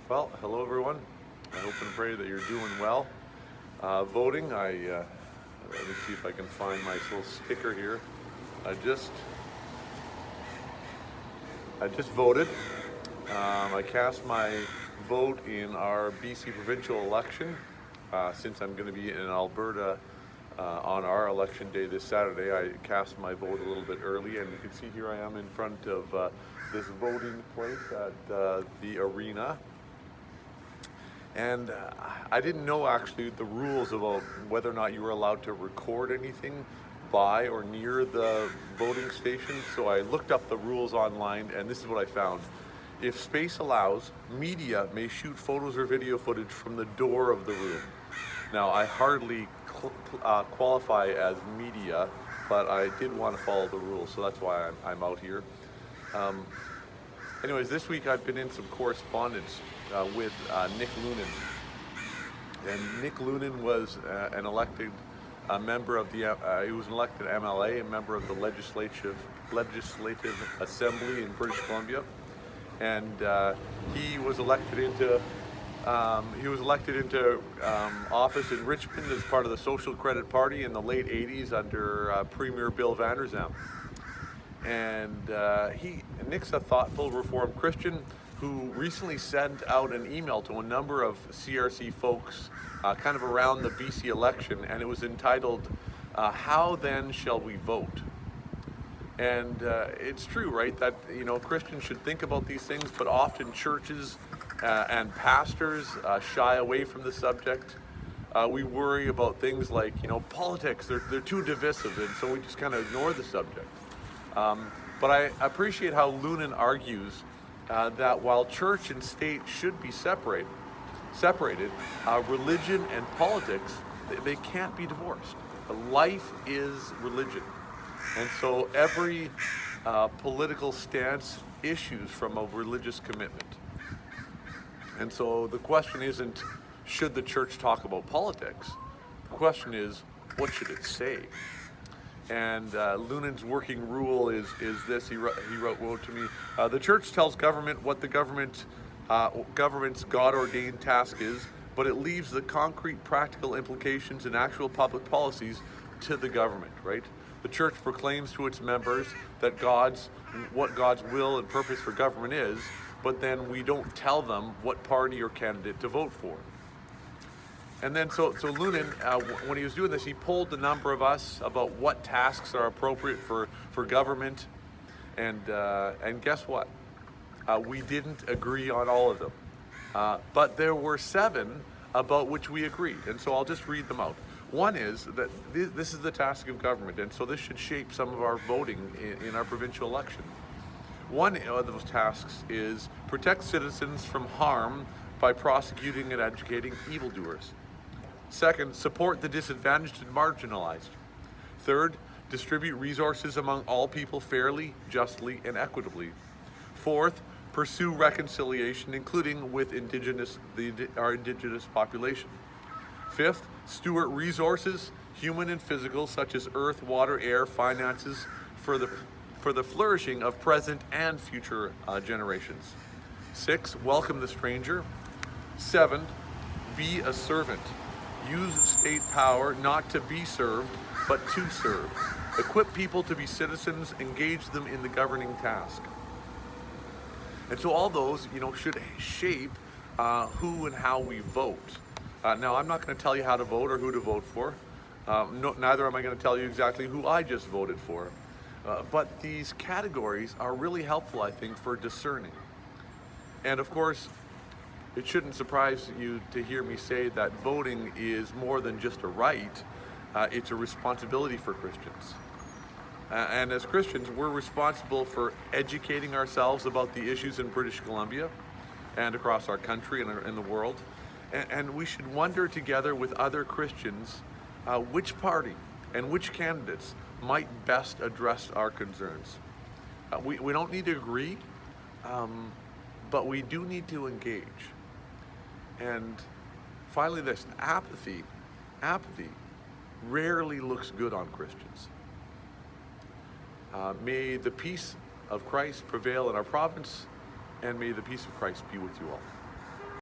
Well, hello everyone. I hope and pray that you're doing well. Voting, let me see if I can find my little sticker here. I just, I just voted. I cast my vote in our BC provincial election. Since I'm going to be in Alberta on our election day this Saturday, I cast my vote a little bit early, and you can see here I am in front of this voting place at the arena. And I didn't know actually the rules about whether or not you were allowed to record anything by or near the voting station. So I looked up the rules online, and this is what I found. If space allows, media may shoot photos or video footage from the door of the room. Now, I hardly qualify as media, but I did want to follow the rules, so that's why I'm out here. Anyways, this week I've been in some correspondence with Nick Lunan. And Nick Lunan was an elected member of the, he was an elected MLA, a member of the Legislative Assembly in British Columbia. And he was elected into office in Richmond as part of the Social Credit Party in the late 80s under Premier Bill Vander Zalm. And Nick's a thoughtful Reformed Christian who recently sent out an email to a number of CRC folks kind of around the BC election, and it was entitled, How Then Shall We Vote? And it's true, right, that Christians should think about these things, but often churches and pastors shy away from the subject. We worry about things like, politics, they're too divisive, and so we just kind of ignore the subject. But I appreciate how Lunan argues that while church and state should be separated, religion and politics, they can't be divorced. Life is religion. And so every political stance issues from a religious commitment. And so the question isn't, should the church talk about politics? The question is, what should it say? And Lunan's working rule is this. He wrote to me, the church tells government what the government's God-ordained task is, but it leaves the concrete practical implications and actual public policies to the government, right? The church proclaims to its members that what God's will and purpose for government is, but then we don't tell them what party or candidate to vote for. And then so Lunan, when he was doing this, he polled the number of us about what tasks are appropriate for government, and guess what? We didn't agree on all of them, but there were 7 about which we agreed, and so I'll just read them out. One is that this is the task of government, and so this should shape some of our voting in our provincial election. One of those tasks is protect citizens from harm by prosecuting and educating evildoers. Second, support the disadvantaged and marginalized. Third, distribute resources among all people fairly, justly, and equitably. Fourth, pursue reconciliation, including with our Indigenous population. Fifth, steward resources, human and physical, such as earth, water, air, finances, for the flourishing of present and future generations. 6, welcome the stranger. 7, be a servant. Use state power not to be served, but to serve. Equip people to be citizens, engage them in the governing task. And so all those, should shape who and how we vote. Now, I'm not going to tell you how to vote or who to vote for. Neither am I going to tell you exactly who I just voted for. But these categories are really helpful, I think, for discerning. And of course, it shouldn't surprise you to hear me say that voting is more than just a right, it's a responsibility for Christians. And as Christians, we're responsible for educating ourselves about the issues in British Columbia and across our country and in the world. And we should wonder together with other Christians which party and which candidates might best address our concerns. We don't need to agree, but we do need to engage. And finally, this apathy rarely looks good on Christians. May the peace of Christ prevail in our province, and may the peace of Christ be with you all.